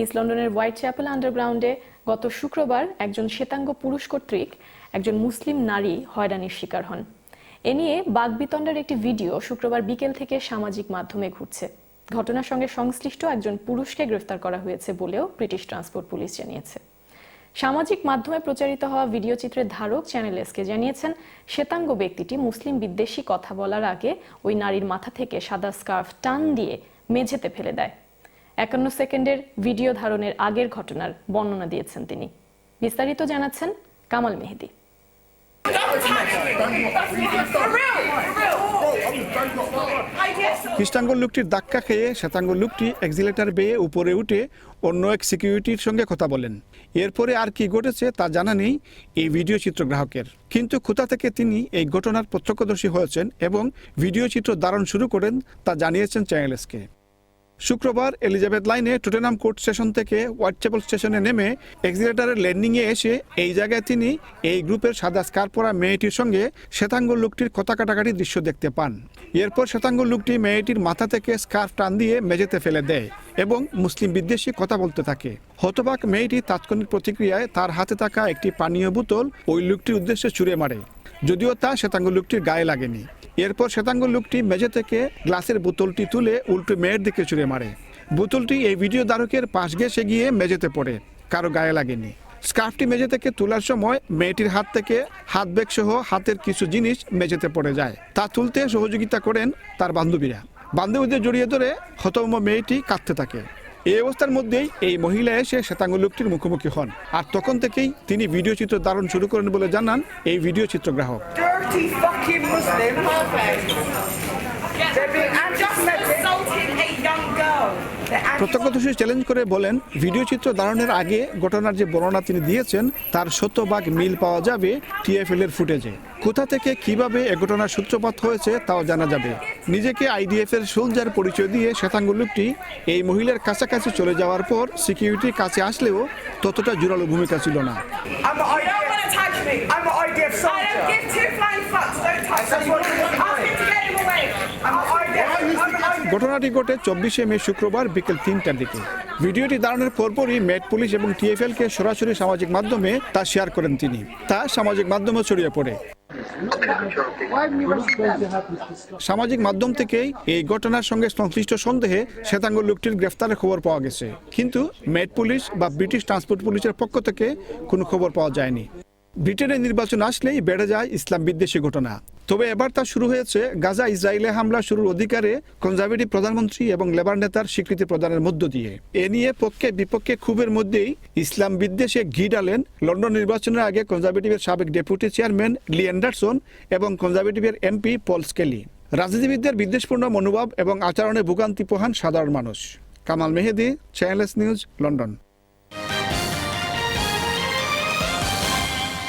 East লন্ডনের white chapel আন্ডারগ্রাউন্ডে গত শুক্রবার একজন শ্বেতাঙ্গ পুরুষ কর্তৃক একজন মুসলিম নারী হয়রানির শিকার হন। এ নিয়ে বাকবিতণ্ডার একটি ভিডিও শুক্রবার বিকেল থেকে সামাজিক মাধ্যমে ঘুরছে। ঘটনার সঙ্গে সংশ্লিষ্ট একজন পুরুষকে গ্রেফতার করা হয়েছে বলেও ব্রিটিশ ট্রান্সপোর্ট পুলিশ জানিয়েছে। সামাজিক মাধ্যমে প্রচারিত হওয়া ভিডিও চিত্রের ধারক চ্যানেল এসকে জানিয়েছেন, শ্বেতাঙ্গ ব্যক্তিটি মুসলিম বিদ্বেষী কথা বলার আগে ওই নারীর মাথা থেকে সাদা স্কার্ফ টান দিয়ে মেঝেতে ফেলে দেয়। 51 সেকেন্ডের ভিডিও ধারণের আগের ঘটনার বর্ণনা দিয়েছেন তিনি। বিস্তারিত জানাচ্ছেন কামাল মেহেদি। কৃষ্ণাঙ্গ লোকটির ধাক্কা খেয়ে শ্বেতাঙ্গ লোকটি এক্সিলেটর বেয়ে উপরে উঠে অন্য এক সিকিউরিটির সঙ্গে কথা বলেন। এরপরে আর কি ঘটেছে তা জানা নেই এই ভিডিও চিত্র গ্রাহকের, কিন্তু কোথা থেকে তিনি এই ঘটনার প্রত্যক্ষদর্শী হয়েছেন এবং ভিডিও চিত্র ধারণ শুরু করেন তা জানিয়েছেন চ্যানেলসকে। শুক্রবার এলিজাবেথ লাইনে টটেনহাম কোর্ট স্টেশন থেকে হোয়াইট চ্যাপেল স্টেশনে নেমে এক্সিলেটরের ল্যান্ডিংয়ে এসে এই জায়গায় তিনি এই গ্রুপের সাদা স্কার্ফ পরা মেয়েটির সঙ্গে শ্বেতাঙ্গ লোকটির কথা কাটাকাটির দৃশ্য দেখতে পান। এরপর শ্বেতাঙ্গ লোকটি মেয়েটির মাথা থেকে স্কার্ফ টান দিয়ে মেঝেতে ফেলে দেয় এবং মুসলিম বিদ্বেষী কথা বলতে থাকে। হতবাক মেয়েটি তাৎক্ষণিক প্রতিক্রিয়ায় তার হাতে থাকা একটি পানীয় বোতল ওই লোকটির উদ্দেশ্যে ছুঁড়ে মারে, যদিও তা শ্বেতাঙ্গ লোকটির গায়ে লাগেনি। এরপর শ্বেতাঙ্গ লোকটি মেঝে থেকে গ্লাসের বোতলটি তুলে উল্টো মেয়ের দিকে ছুঁড়ে মারে। বোতলটি এই ভিডিও ধারকের পাশ ঘেঁষে গিয়ে মেঝেতে পড়ে, কারো গায়ে লাগেনি। স্কার্ফটি মেঝে থেকে তোলার সময় মেয়েটির হাত থেকে হাত ব্যাগ সহ হাতের কিছু জিনিস মেঝেতে পড়ে যায়। তা তুলতে সহযোগিতা করেন তার বান্ধবীরা। বান্ধবীদের জড়িয়ে ধরে হতভম্ব মেয়েটি কাঁদতে থাকে। এই অবস্থার মধ্যেই এই মহিলা এসে শ্বেতাঙ্গ লোকটির মুখোমুখি হন, আর তখন থেকেই তিনি ভিডিও চিত্র ধারণ শুরু করেন বলে জানান এই ভিডিও চিত্র গ্রাহক। প্রত্যক্ষদর্শী চ্যালেঞ্জ করে বলেন, ভিডিও চিত্র ধারণের আগে ঘটনার যে বর্ণনা তিনি দিয়েছেন তার 100% মিল পাওয়া যাবে TFL এর ফুটেজে। কোথা থেকে কিভাবে এ ঘটনার সূত্রপাত হয়েছে তাও জানা যাবে। নিজেকে IDF এর সোলজার পরিচয় দিয়ে শ্বেতাঙ্গ লোকটি এই মহিলার কাছাকাছি চলে যাওয়ার পর সিকিউরিটির কাছে আসলেও ততটা জোরালো ভূমিকা ছিল না। ঘটনাটি ঘটে 24শে মে শুক্রবার বিকেল 3টার দিকে। ভিডিওটি ধারণের পরপরই মেট পুলিশ এবং TFL কে সরাসরি সামাজিক মাধ্যমে তা শেয়ার করেন তিনি। তা সামাজিক মাধ্যমে ছড়িয়ে পড়ে। সামাজিক মাধ্যম থেকেই এই ঘটনার সঙ্গে সংশ্লিষ্ট সন্দেহে শ্বেতাঙ্গ লোকটির গ্রেফতারের খবর পাওয়া গেছে, কিন্তু মেট পুলিশ বা ব্রিটিশ ট্রান্সপোর্ট পুলিশের পক্ষ থেকে কোনো খবর পাওয়া যায়নি। ব্রিটেনের নির্বাচন আসলেই বেড়ে যায় ইসলাম বিদ্বেষী ঘটনা। তবে এবার তা শুরু হয়েছে গাজা ইসরায়েলে হামলা শুরুর অধিকারে কনজারভেটিভ প্রধানমন্ত্রী এবং লেবার নেতার স্বীকৃতি প্রদানের মধ্য দিয়ে। এ নিয়ে পক্ষে বিপক্ষে ক্ষোভের মধ্যেই ইসলাম বিদ্বেষে ঘি ডালেন লন্ডন নির্বাচনের আগে কনজারভেটিভের সাবেক ডেপুটি চেয়ারম্যান লি অ্যান্ডারসন এবং কনজারভেটিভের MP পল স্কেলি। রাজনীতিবিদদের বিদ্বেষপূর্ণ মনোভাব এবং আচরণে ভোগান্তি পোহান সাধারণ মানুষ। কামাল মেহেদি, চ্যানেল এস নিউজ, লন্ডন।